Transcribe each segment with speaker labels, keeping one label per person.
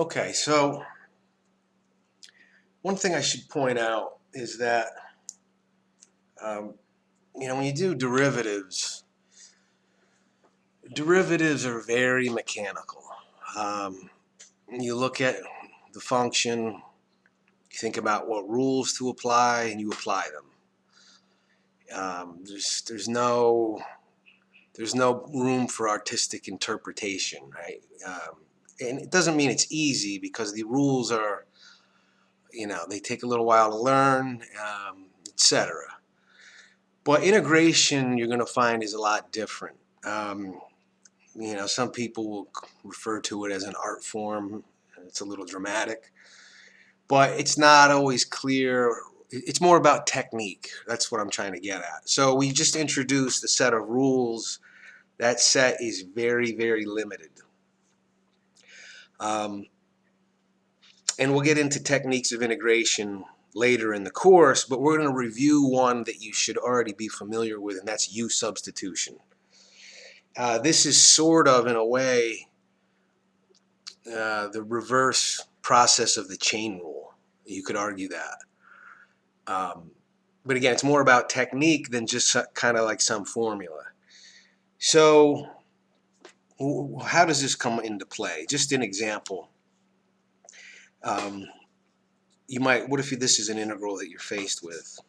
Speaker 1: Okay, so one thing I should point out is that um, when you do derivatives, derivatives are very mechanical. Um, you look at the function, you think about what rules to apply, and you apply them. There's no room for artistic interpretation, right? And it doesn't mean it's easy because the rules are, they take a little while to learn, etc. But integration, you're going to find, is a lot different. Some people will refer to it as an art form. It's a little dramatic, but it's not always clear. It's more about technique. That's what I'm trying to get at. So we just introduced a set of rules. That set is very, very limited. And we'll get into techniques of integration later in the course, but we're going to review one that you should already be familiar with, and that's U substitution. This is sort of, in a way, the reverse process of the chain rule. You could argue that. But again, it's more about technique than just kind of like some formula. So how does this come into play? Just an example. What if this is an integral that you're faced with?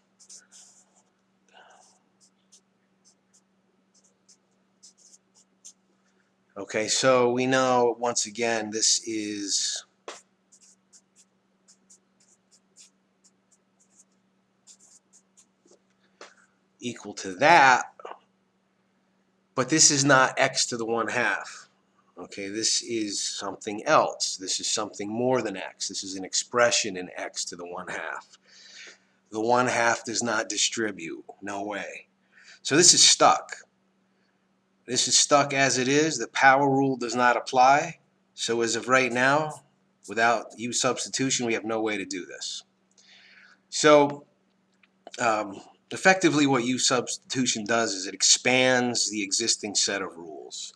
Speaker 1: Okay, so we know, once again, this is equal to that, but this is not x to the 1/2. Okay, this is something else. This is something more than x. This is an expression in x to the 1/2. The 1/2 does not distribute. No way. So this is stuck. This is stuck as it is. The power rule does not apply. So as of right now, without U substitution, we have no way to do this. So effectively what U substitution does is it expands the existing set of rules.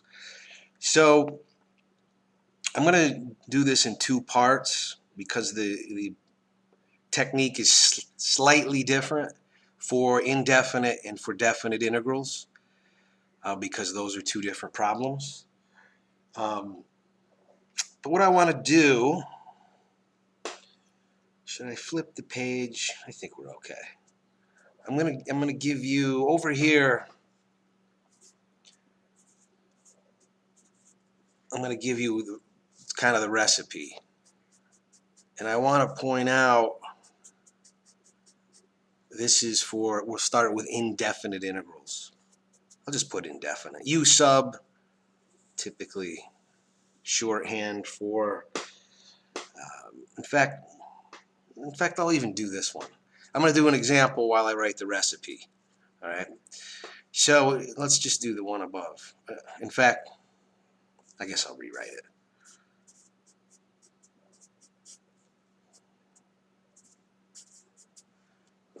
Speaker 1: So I'm going to do this in two parts because the technique is slightly different for indefinite and for definite integrals, because those are two different problems. But what I want to do, should I flip the page? I think we're okay. I'm gonna give you over here. I'm gonna give you kind of the recipe, and I want to point out this is for. We'll start with indefinite integrals. I'll just put indefinite. U sub, typically shorthand for. In fact, I'll even do this one. I'm going to do an example while I write the recipe. All right. So let's just do the one above. In fact, I guess I'll rewrite it.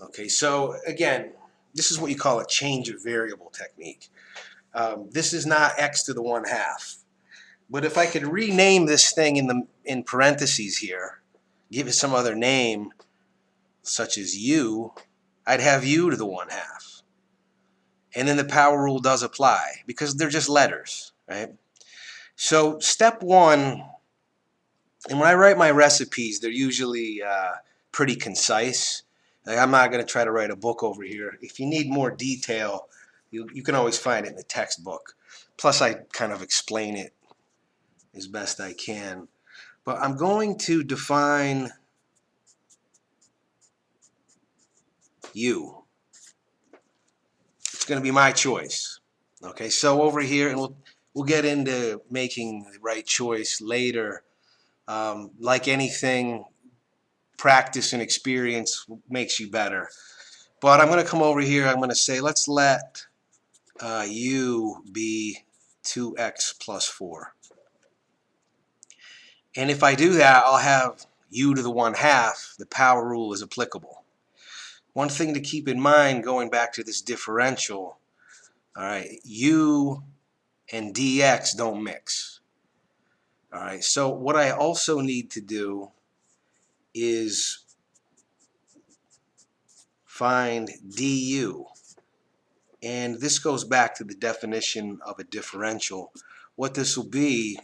Speaker 1: Okay, so again, this is what you call a change of variable technique. This is not x to the 1/2. But if I could rename this thing in parentheses here, give it some other name, such as u, I'd have u to the 1/2. And then the power rule does apply because they're just letters, right? So step one, and when I write my recipes, they're usually pretty concise. Like, I'm not going to try to write a book over here. If you need more detail, you can always find it in the textbook. Plus, I kind of explain it as best I can. But I'm going to define u. It's going to be my choice. Okay, so over here, and we'll get into making the right choice later. Like anything, practice and experience makes you better. But I'm going to come over here. I'm going to say, let's let u be 2x plus 4. And if I do that, I'll have u to the 1/2. The power rule is applicable. One thing to keep in mind, going back to this differential, all right, u and dx don't mix. All right, so what I also need to do is find du. And this goes back to the definition of a differential. What this will be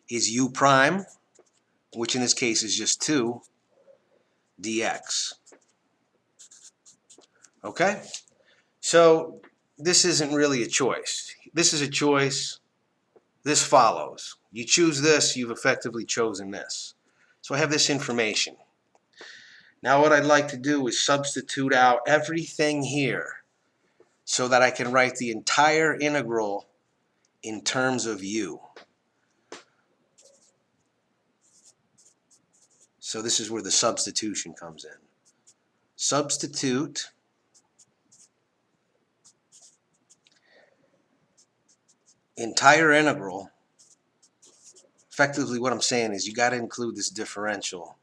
Speaker 1: is u prime, which in this case is just 2, dx. Okay? So this isn't really a choice. This is a choice. This follows. You choose this, you've effectively chosen this. So I have this information. Now what I'd like to do is substitute out everything here so that I can write the entire integral in terms of u. So this is where the substitution comes in. Substitute entire integral. Effectively what I'm saying is you got to include this differential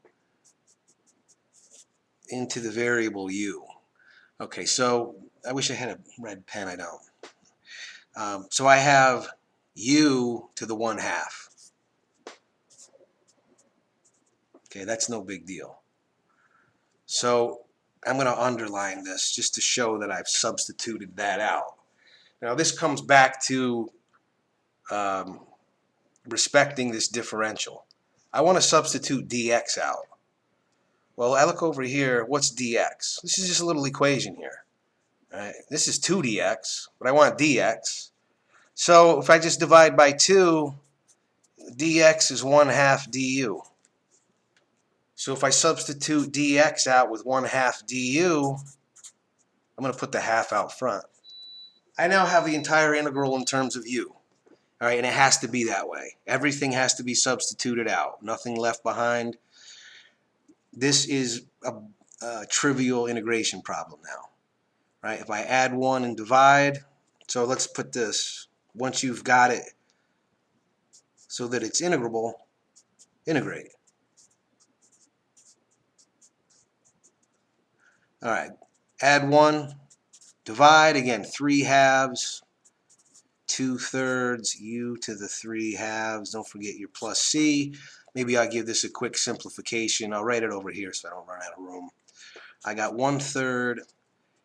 Speaker 1: into the variable u. Okay, so I wish I had a red pen, I don't. So I have u to the 1/2. Okay, that's no big deal. So I'm going to underline this just to show that I've substituted that out. Now this comes back to respecting this differential. I want to substitute dx out. Well, I look over here, what's dx? This is just a little equation here. Right? This is 2dx, but I want dx. So if I just divide by 2, dx is 1/2 du. So if I substitute dx out with 1/2 du, I'm going to put the half out front. I now have the entire integral in terms of u. All right, and it has to be that way. Everything has to be substituted out. Nothing left behind. This is a trivial integration problem now. Right? If I add 1 and divide, so let's put this, once you've got it so that it's integrable, integrate. All right, add 1, divide, again, 3/2, 2/3, u to the 3/2. Don't forget your plus c. Maybe I'll give this a quick simplification. I'll write it over here so I don't run out of room. I got 1/3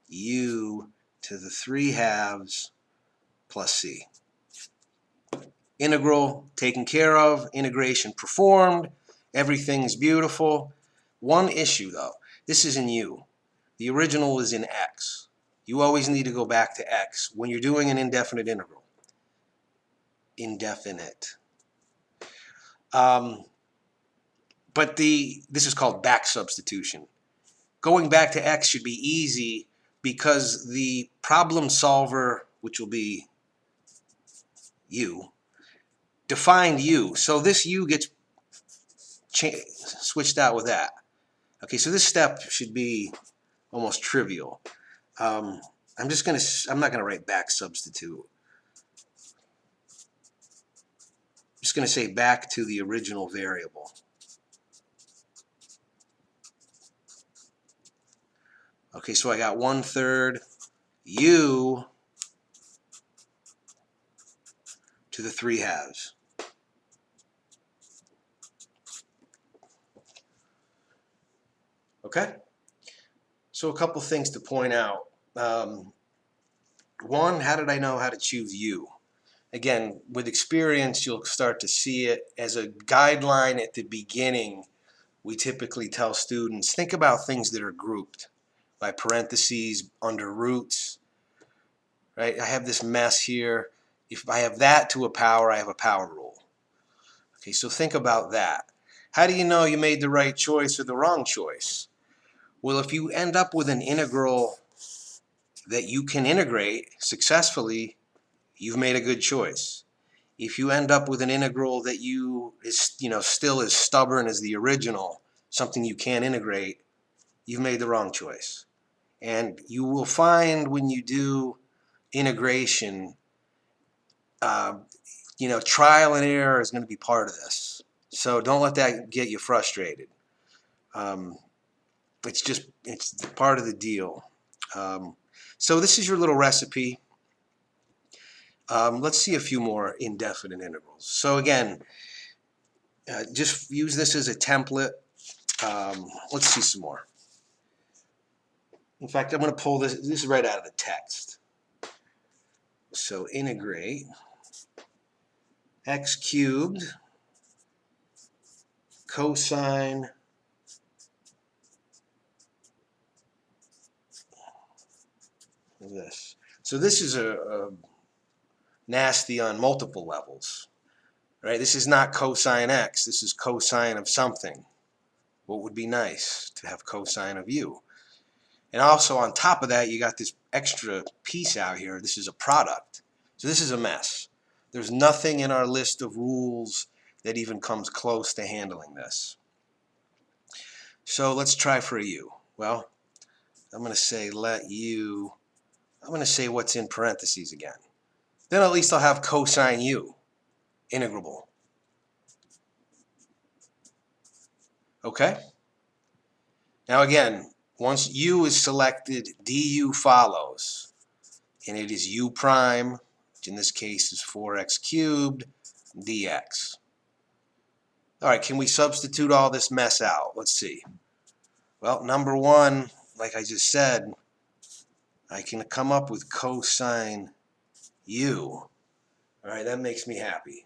Speaker 1: u to the 3/2 plus c. Integral taken care of, integration performed, everything's beautiful. One issue though, this is in u. The original is in x. You always need to go back to x when you're doing an indefinite integral. Indefinite. But this is called back substitution. Going back to x should be easy because the problem solver, which will be u, defined u. So this u gets switched out with that. Okay, so this step should be almost trivial. I'm not gonna write back substitute. I'm just gonna say back to the original variable. Okay, so I got 1/3 u to the 3/2. Okay? So a couple things to point out. One, how did I know how to choose u? Again, with experience, you'll start to see it as a guideline at the beginning. We typically tell students, think about things that are grouped by parentheses, under roots. Right? I have this mess here. If I have that to a power, I have a power rule. Okay, so think about that. How do you know you made the right choice or the wrong choice? Well, if you end up with an integral that you can integrate successfully, you've made a good choice. If you end up with an integral that still as stubborn as the original, something you can't integrate, you've made the wrong choice. And you will find when you do integration, trial and error is going to be part of this. So don't let that get you frustrated. It's part of the deal. So this is your little recipe. Let's see a few more indefinite integrals. So again, just use this as a template. Let's see some more. In fact, I'm going to pull this. This is right out of the text. So integrate x cubed cosine of this. So this is a nasty on multiple levels, right? This is not cosine x. This is cosine of something. What would be nice to have cosine of u? And also on top of that, you got this extra piece out here. This is a product. So this is a mess. There's nothing in our list of rules that even comes close to handling this. So let's try for a u. Well, I'm going to say let u, I'm going to say what's in parentheses again. Then at least I'll have cosine u, integrable. Okay? Now again, once u is selected, du follows. And it is u prime, which in this case is 4x cubed, dx. All right, can we substitute all this mess out? Let's see. Well, number one, like I just said, I can come up with cosine u. All right, that makes me happy.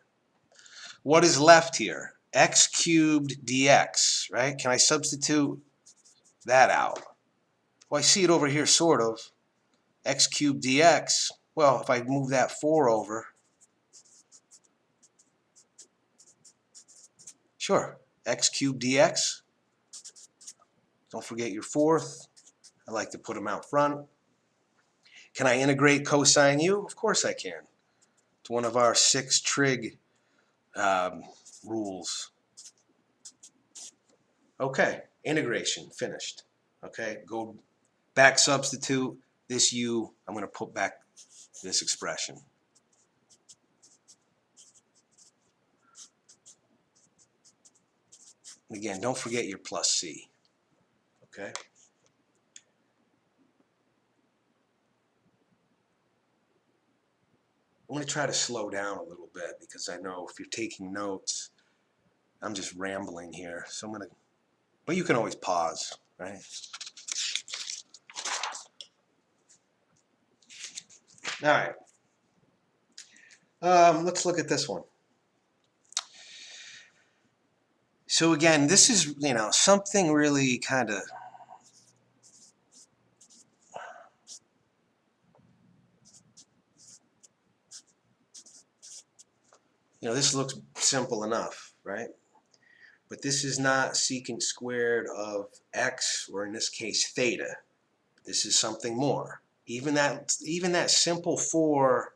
Speaker 1: What is left here? X cubed dx, right? Can I substitute that out? Well, I see it over here, sort of. X cubed dx. Well, if I move that 4 over, sure, x cubed dx. Don't forget your fourth. I like to put them out front. Can I integrate cosine u? Of course I can. It's one of our 6 trig rules. Okay, integration, finished. Okay, go back substitute this u. I'm going to put back this expression. Again, don't forget your plus c. Okay. I'm going to try to slow down a little bit because I know if you're taking notes, I'm just rambling here. So I'm going to, but you can always pause, right? All right. Let's look at this one. So again, this is, something really kind of this looks simple enough, right? But this is not secant squared of x, or in this case theta. This is something more. Even that simple 4,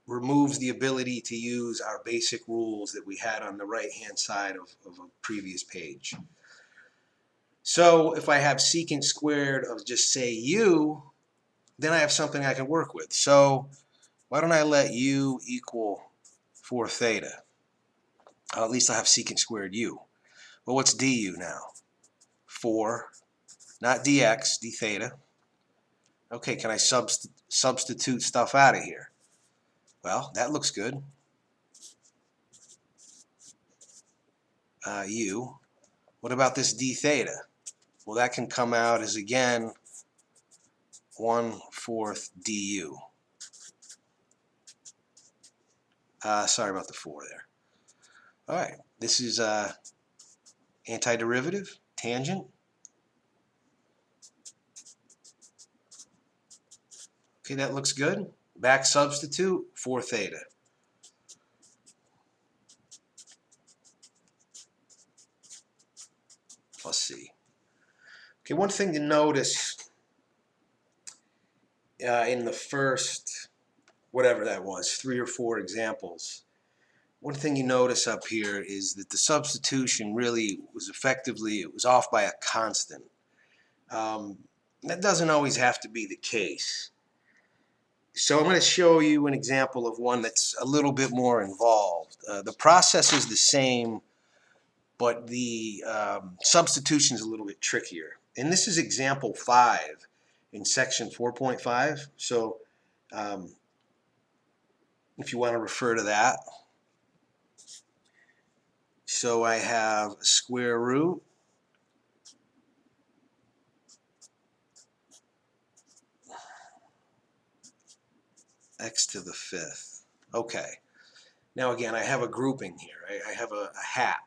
Speaker 1: removes the ability to use our basic rules that we had on the right-hand side of a previous page. So if I have secant squared of just say u, then I have something I can work with. So why don't I let u equal 4 theta? At least I'll have secant squared u. Well, what's du now? 4, not dx, d theta. Okay, can I substitute stuff out of here? Well, that looks good. U. What about this d theta? Well, that can come out as, again, 1/4 du. Sorry about the 4 there. All right, this is antiderivative, tangent. Okay, that looks good. Back substitute, 4 theta. Plus c. Okay, one thing to notice in the first, whatever that was, 3 or 4 examples, one thing you notice up here is that the substitution really was effectively, it was off by a constant. That doesn't always have to be the case. So I'm going to show you an example of one that's a little bit more involved. The process is the same, but the substitution is a little bit trickier. And this is example 5 in section 4.5. So if you want to refer to that. So I have square root x to the fifth. Okay. Now again, I have a grouping here. I have a hat.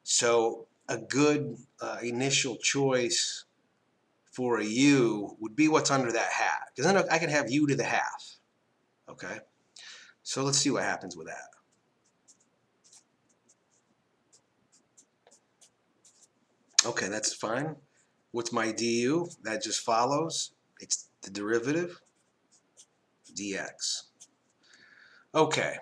Speaker 1: So a good initial choice for a u would be what's under that hat. Because then I can have u to the half. Okay. So let's see what happens with that. Okay, that's fine. What's my du? That just follows. It's the derivative, dx. Okay,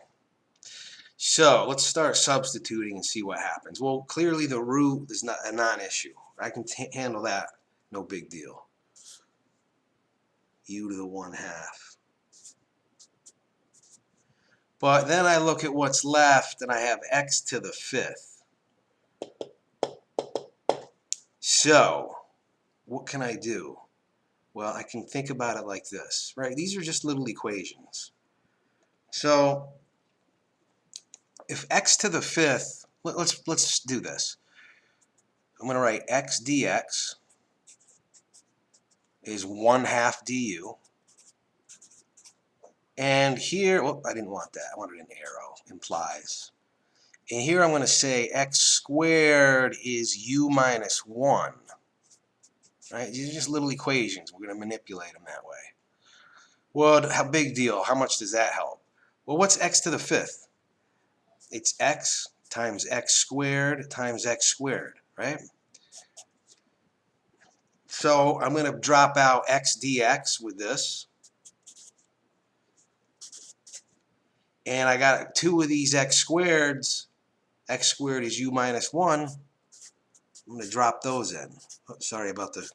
Speaker 1: so let's start substituting and see what happens. Well, clearly the root is not a non-issue. I can handle that, no big deal. U to the 1/2. But then I look at what's left and I have x to the 5th. So, what can I do? Well, I can think about it like this, right? These are just little equations. So, if x to the 5th, let's do this. I'm going to write x dx is 1/2 du. And here, well, I didn't want that. I wanted an arrow, implies. And here I'm going to say x squared is u minus 1. Right? These are just little equations. We're going to manipulate them that way. Well, how big deal? How much does that help? Well, what's x to the 5th? It's x times x squared times x squared, right? So I'm going to drop out x dx with this. And I got two of these x squareds. X squared is u minus 1. I'm going to drop those in. Oh, sorry about the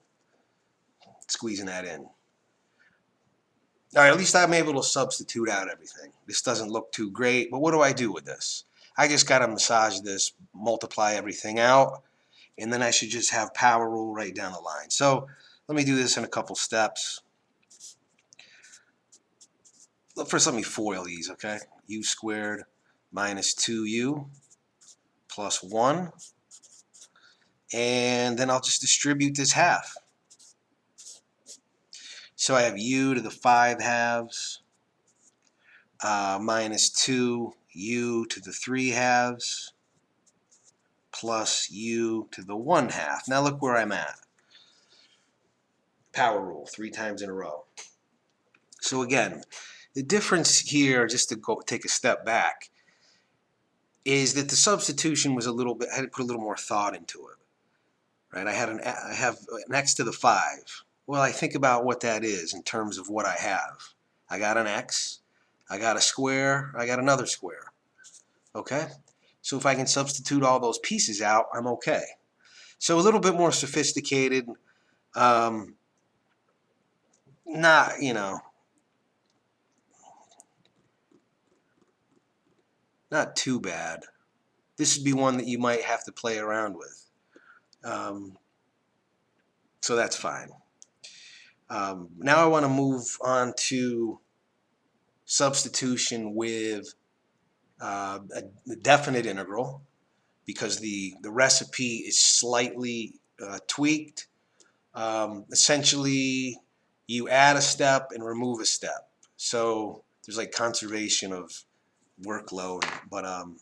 Speaker 1: squeezing that in. All right, at least I'm able to substitute out everything. This doesn't look too great, but what do I do with this? I just got to massage this, multiply everything out, and then I should just have power rule right down the line. So let me do this in a couple steps. First, let me FOIL these, okay? U squared minus 2u plus 1. And then I'll just distribute this half. So I have u to the 5/2 minus 2u to the 3/2 plus u to the 1/2. Now look where I'm at. Power rule, 3 times in a row. So again, the difference here, just to go take a step back, is that the substitution was a little bit, I had to put a little more thought into it. Right? I have an x to the 5. Well, I think about what that is in terms of what I have. I got an x, I got a square, I got another square. Okay? So if I can substitute all those pieces out, I'm okay. So a little bit more sophisticated, not, not too bad. This would be one that you might have to play around with. So that's fine. Now I want to move on to substitution with a definite integral, because the recipe is slightly tweaked. Essentially, you add a step and remove a step. So there's like conservation of workload, but I'm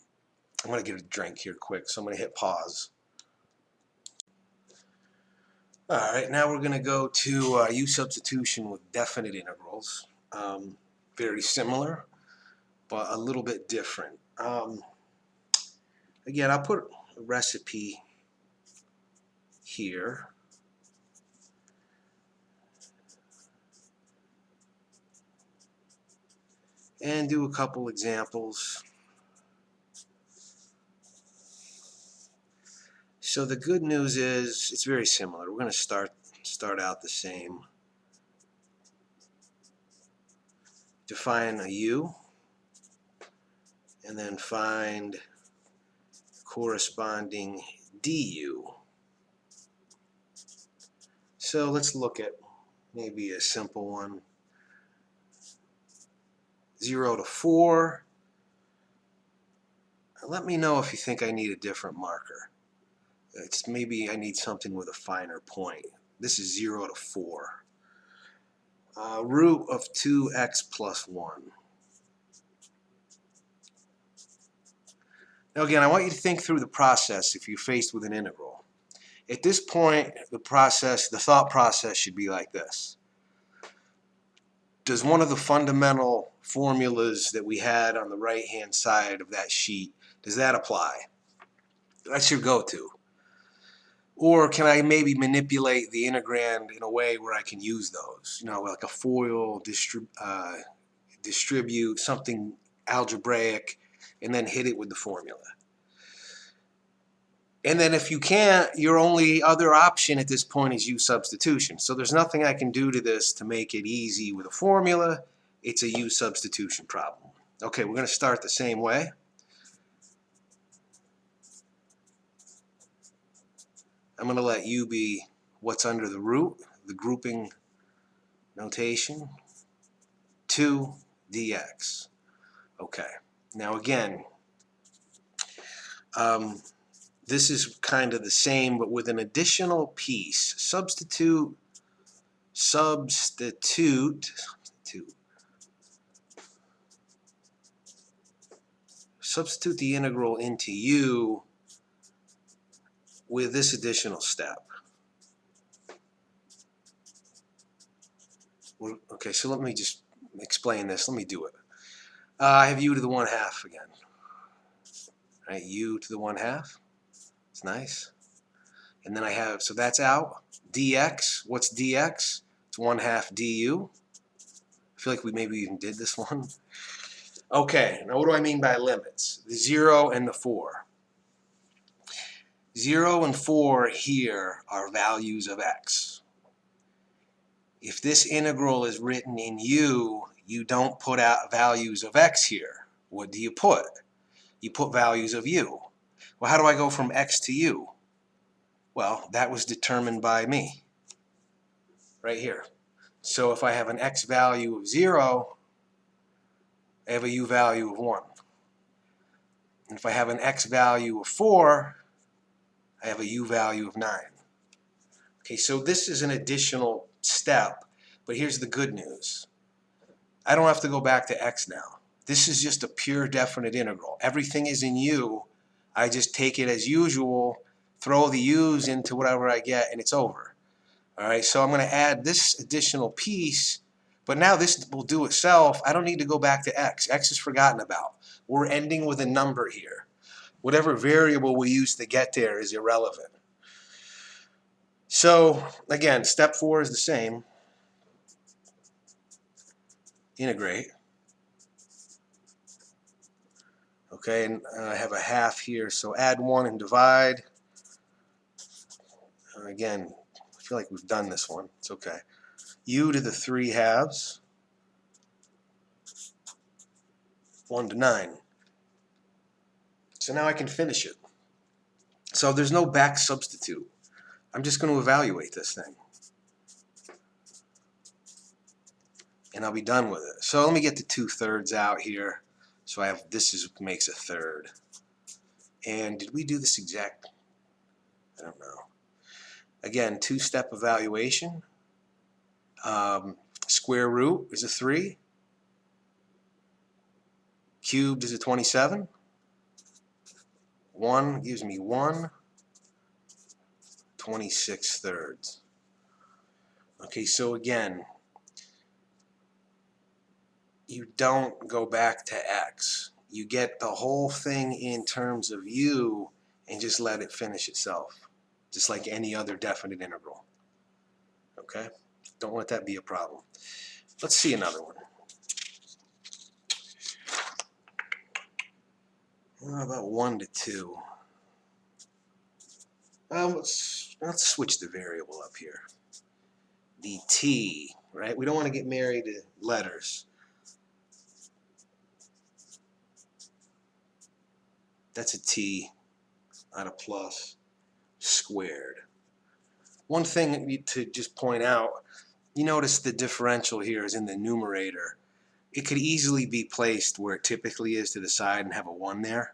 Speaker 1: going to get a drink here quick, so I'm going to hit pause. All right, now we're going to go to U substitution with definite integrals. Very similar, but a little bit different. Again, I'll put a recipe here. And do a couple examples. So the good news is it's very similar. We're going to start out the same. Define a u, and then find corresponding du. So let's look at maybe a simple one. 0 to 4. Let me know if you think I need a different marker. It's maybe I need something with a finer point. This is 0 to 4. Root of 2x plus 1. Now again, I want you to think through the process if you're faced with an integral. At this point, the thought process should be like this. Does one of the fundamental formulas that we had on the right-hand side of that sheet, does that apply? That's your go-to. Or can I maybe manipulate the integrand in a way where I can use those? You know, like a FOIL, distribute, something algebraic, and then hit it with the formula. And then if you can't, your only other option at this point is use substitution. So there's nothing I can do to this to make it easy with a formula. It's a use substitution problem. Okay, we're going to start the same way. I'm going to let u be what's under the root, the grouping notation, 2 dx. Okay, now again, this is kind of the same, but with an additional piece. Substitute the integral into u with this additional step. Okay, so let me just explain this. Let me do it. I have u to the 1/2 again. Right, u to the 1/2. It's nice. And then I have, so that's out. dx, what's dx? It's 1/2 du. I feel like we maybe even did this one. Okay, now what do I mean by limits? The 0 and the 4. 0 and 4 here are values of x. If this integral is written in u, you don't put out values of x here. What do you put? You put values of u. Well, how do I go from x to u? Well, that was determined by me, right here. So if I have an x value of 0, I have a u value of 1. And if I have an x value of 4, I have a u value of 9. Okay, so this is an additional step, but here's the good news. I don't have to go back to x now. This is just a pure definite integral. Everything is in u. I just take it as usual, throw the u's into whatever I get, and it's over. All right, so I'm going to add this additional piece, but now this will do itself. I don't need to go back to x. X is forgotten about. We're ending with a number here. Whatever variable we use to get there is irrelevant. So again, step 4 is the same. Integrate. Okay, and I have a 1/2 here, so add 1 and divide. Again, I feel like we've done this one. It's okay. U to the 3/2, 1 to 9. So now I can finish it. So there's no back substitute. I'm just going to evaluate this thing. And I'll be done with it. So let me get the 2/3 out here. So I have, this makes a third. And did we do this exact? I don't know. Again, 2-step evaluation. Square root is a 3. Cubed is a 27. 1 gives me 1. 26/3. Okay, so again, you don't go back to x. You get the whole thing in terms of u and just let it finish itself, just like any other definite integral. Okay? Don't let that be a problem. Let's see another one. How about 1 to 2? Let's switch the variable up here. The t, right? We don't want to get married to letters. That's a t, not a plus, squared. One thing to just point out, you notice the differential here is in the numerator. it could easily be placed where it typically is to the side and have a 1 there.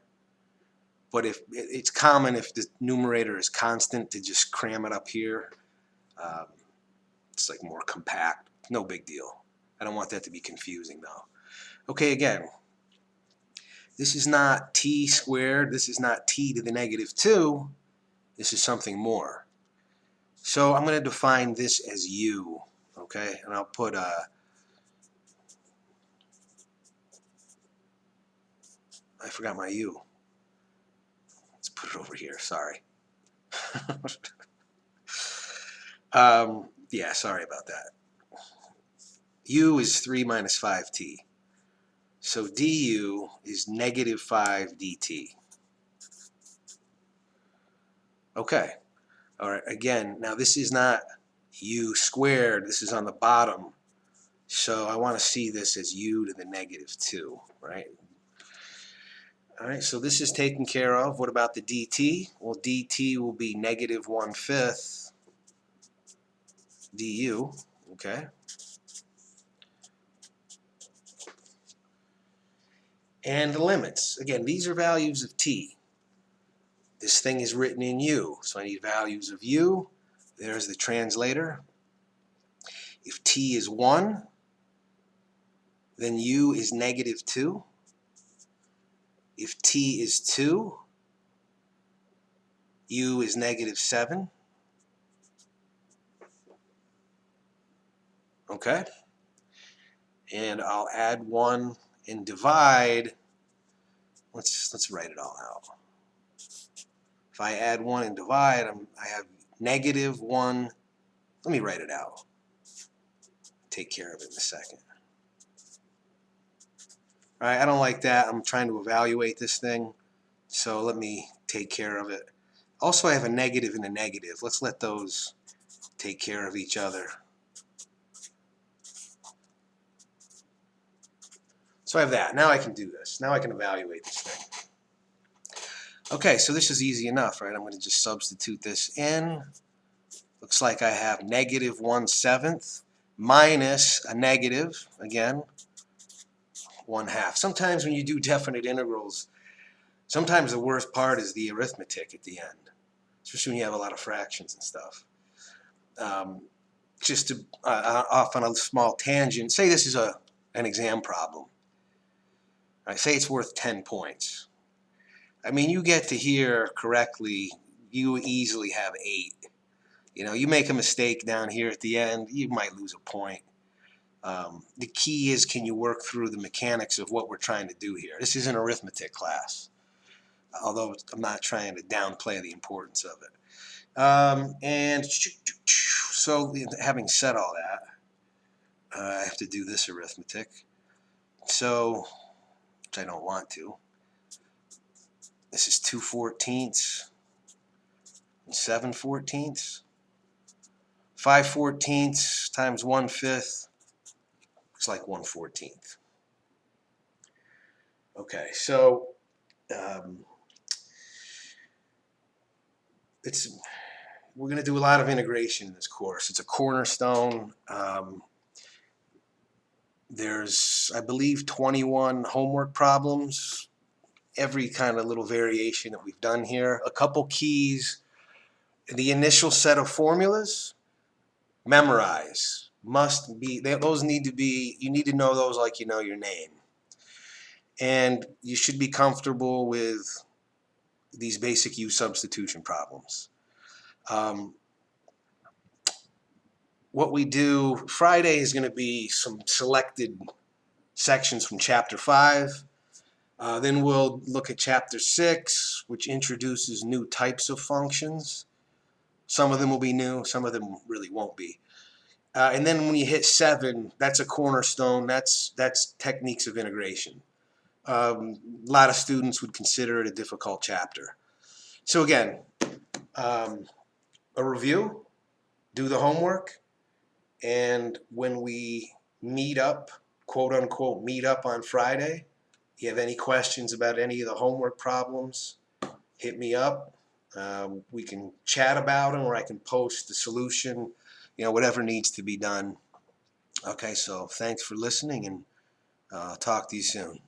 Speaker 1: But if it's common, if the numerator is constant, to just cram it up here. It's like more compact. No big deal. I don't want that to be confusing though. Okay, again, this is not t squared. This is not t to the negative 2. This is something more. So I'm going to define this as u. Okay, and I'll put I forgot my u. Let's put it over here. Sorry. Yeah, sorry about that. U is 3 minus 5t. So du is negative 5 dt. Okay. All right. Again, now this is not u squared. This is on the bottom. So I want to see this as u to the negative 2, right? All right, so this is taken care of. What about the dt? Well, dt will be negative 1/5 du, okay? And the limits. Again, these are values of t. This thing is written in u, so I need values of u. There's the translator. If t is 1, then u is negative 2. If t is 2, u is negative 7. Okay? And I'll add 1 and divide. Let's write it all out. If I add 1 and divide, I have negative 1. Let me write it out. Take care of it in a second. All right, I don't like that. I'm trying to evaluate this thing, so let me take care of it. Also, I have a negative and a negative. Let's let those take care of each other. So I have that. Now I can do this. Now I can evaluate this thing. Okay, so this is easy enough, right? I'm going to just substitute this in. Looks like I have negative 1/7 minus a negative, again, 1/2. Sometimes when you do definite integrals, sometimes the worst part is the arithmetic at the end, especially when you have a lot of fractions and stuff. Just to, off on a small tangent, say this is an exam problem. I say it's worth 10 points. I mean, you get to here correctly, you easily have 8. You know, you make a mistake down here at the end, you might lose a point. The key is, can you work through the mechanics of what we're trying to do here? This is an arithmetic class, although I'm not trying to downplay the importance of it. And so, having said all that, I have to do this arithmetic. So, which I don't want to. This is 2/14 and 7/14. 5/14 times 1/5 looks like 1/14. Okay, so we're going to do a lot of integration in this course. It's a cornerstone. There's, I believe, 21 homework problems. Every kind of little variation that we've done here. A couple keys. The initial set of formulas, memorize. Must be, those need to be, you need to know those like you know your name. And you should be comfortable with these basic U substitution problems. What we do Friday is going to be some selected sections from chapter 5. Then we'll look at chapter 6, which introduces new types of functions. Some of them will be new, some of them really won't be. And then when you hit 7, that's a cornerstone. That's techniques of integration. A lot of students would consider it a difficult chapter. So again, a review, do the homework, and when we meet up, quote unquote, meet up on Friday, if you have any questions about any of the homework problems, hit me up. We can chat about them, or I can post the solution, you know, whatever needs to be done. Okay, so thanks for listening, and Talk to you soon.